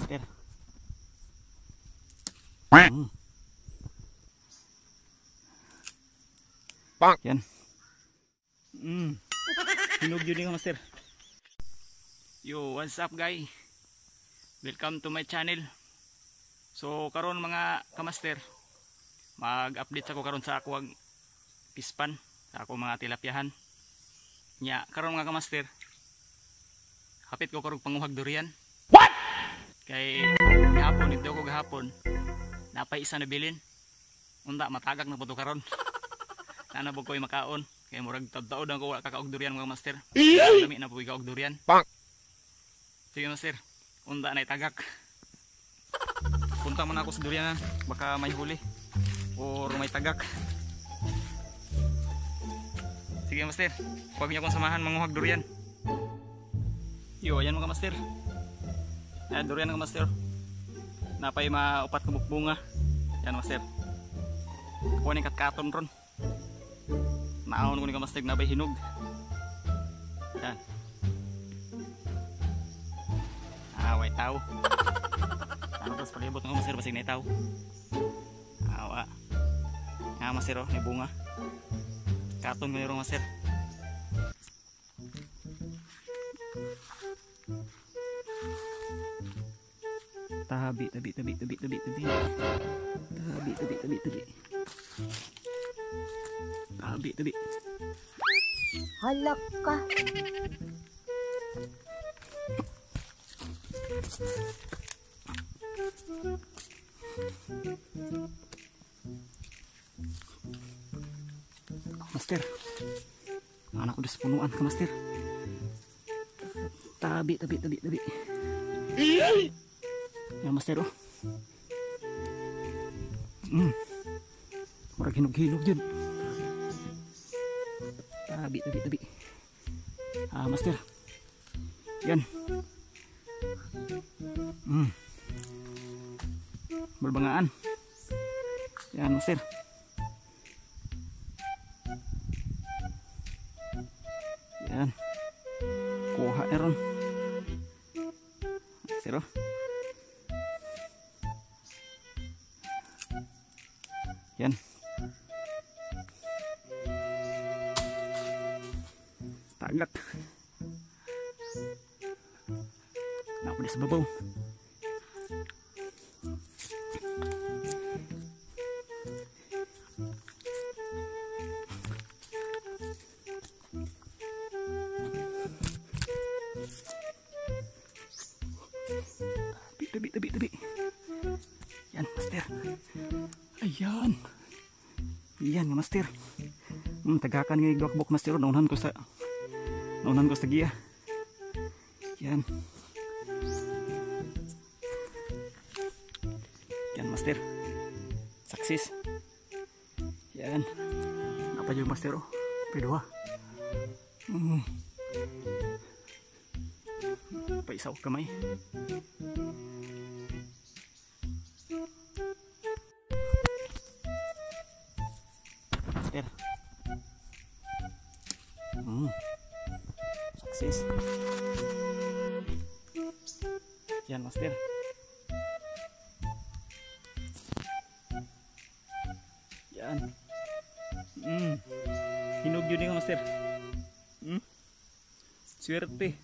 master. Hmm. Yan. Hinog yun yung master. Yo, what's up guys? Welcome to my channel. So karon mga kamaster, mag-update ako karon sa ako pispan, sa ako mga tilapyahan. Nya karon mga kamaster, hapit ko karong panguhag durian. What? Kay gahapon dito ko gahapon, napay isa na bilin. Unta matagak na puto karon. Sana po ko'y makaon. Kaya murag taod-taod ang ko wala kakaog durian mga master. Dami na po ikaog durian. Sige master, unta na itagak. Punta muna ako sa durian, baka may huli or may tagak. Sige master, huwag niyo akong samahan manguhag durian. Yo, ayan mga master. Ayan durian mga master. Napay maupat ka bunga. Ayan master. Kuha ni katkaton ron. Naon ko ni kamastig na bay hinog. Yan. Way tao. Tapos palibot ng kamasir basig na itaw. Awa. Nga masir oh, ni bunga. Katon ko nirong masir. Tabi. Tabi. Halak ka. Master, anak udah sepunuan ke master. Tabi. Ya master oh. Murag hinog dyan. Tabi. Master. Yan. Berbangaan. Yan master. Yan. Kuha eron. Master oh. Yan. Tagak. Nakulis babaw. Tabi. Yan master. Ayan. Yan master. Tagakan ng gawakbok master. Naunahan ko sa giya. Yan. Yan master. Sukses. Yan. Apa yung master oh? Pedua. Paisaw kamay. Master. Sukses. Yan master. Yan. Hinog yun yung master. Swerte.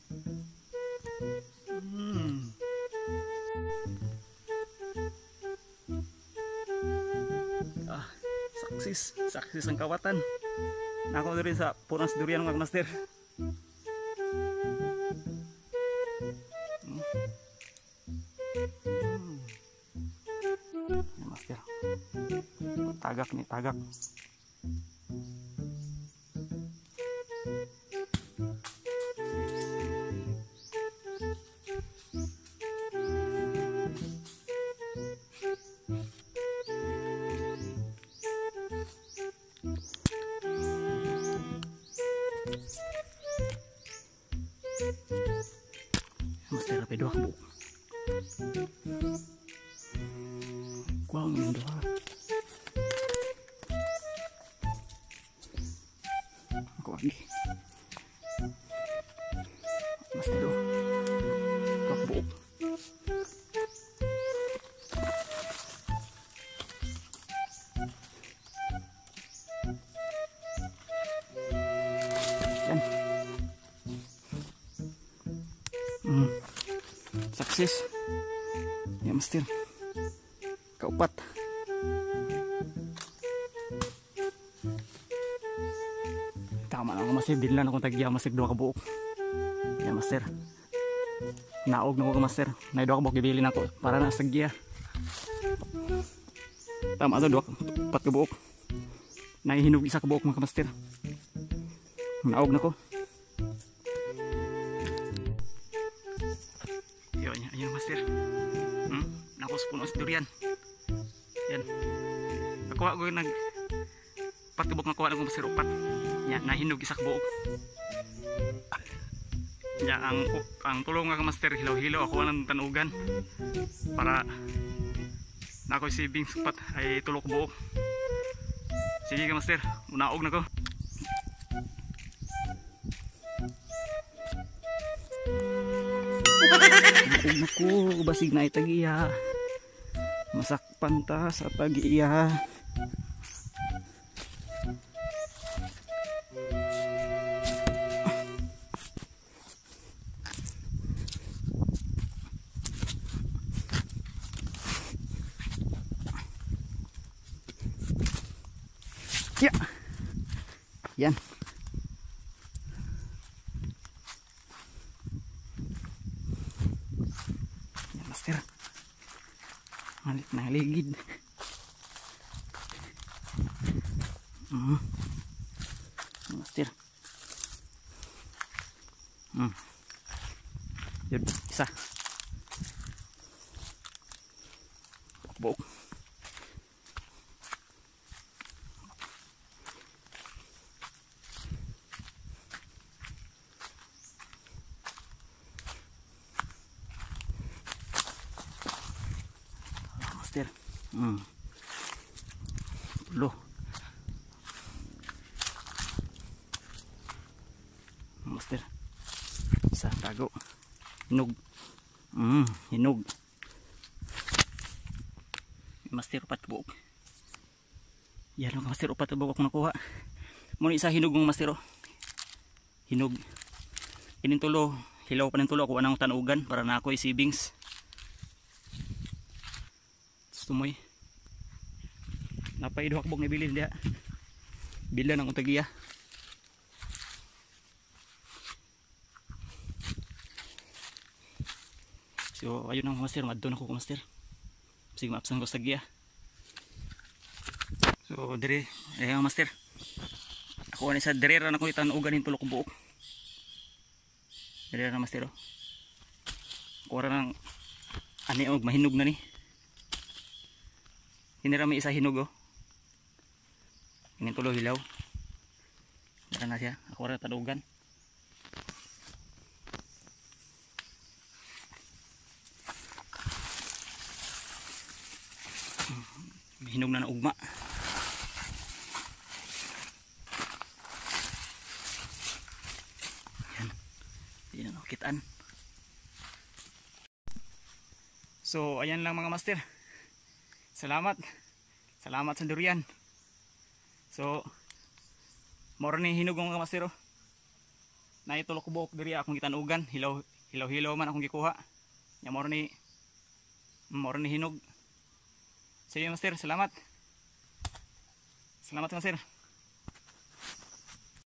Sukses ang kawatan. Nako rin sa punang durian mga master. Master. Tagak. Master rapido ako. Kuang yung doha. Ako lagi. Master do. Kapbuok. Success. Yan master. Kaupat. Tama na ako master. Dinlan akong tagya master. Dua ka buok. Yan master. Naog na ko master. Nay dua ka buok gibili na ko. Para na sa tagya. Tama to. Pat ka buok. Nahihinog isa ka buok mga master. Naog na ko. Ayun master. Nakos puno sa durian. Yan. Nakuha ko nag patubok na kuha na ko master upat. Yan, nahinog isa ka buok. Yan, ang tulong nga master hilaw-hilaw ako ng tanugan para na ako savings upat ay tulok buok. Sige ka master, unaog na ko. Naku, basig na itagiya. Masakpan ta sa tagiya. Ya. Yan. Master, malit na ligid. Master. Yun, isa. Buok. Master. Pulo. Master. Isa tago. Hinog. Hinog. Master upat buok. Yan lang master upat buok akong nakuha. Muna isa hinog ng master. Hinog. Kinin tulo. Hilaw pa ng tulo ako anang tanugan para na ako savings. Tumoy napay duha ka buok ni bilin dia bila ng utagiya. So ayun ang master, madto na ko master sige maapsan ko sa giya. So dire ayun master ako ani sa dire ra na ko itanugan in tulo ka buok dire ra master ko ra nang ani og mahinog na ni. Hinirami isa hinog oh. Ini tulo hilaw. Dara na siya. Ako ra tadugan. Hinog na ugma. Yan. Yan oh, kitaan. So ayan lang mga master. Salamat. Salamat sa durian. So moro ni hinog mga master. Na ito ko buok diri akong gitanugan, hilaw man akong gikuha. Nya moro ni hinog. Sige master, salamat. Salamat master.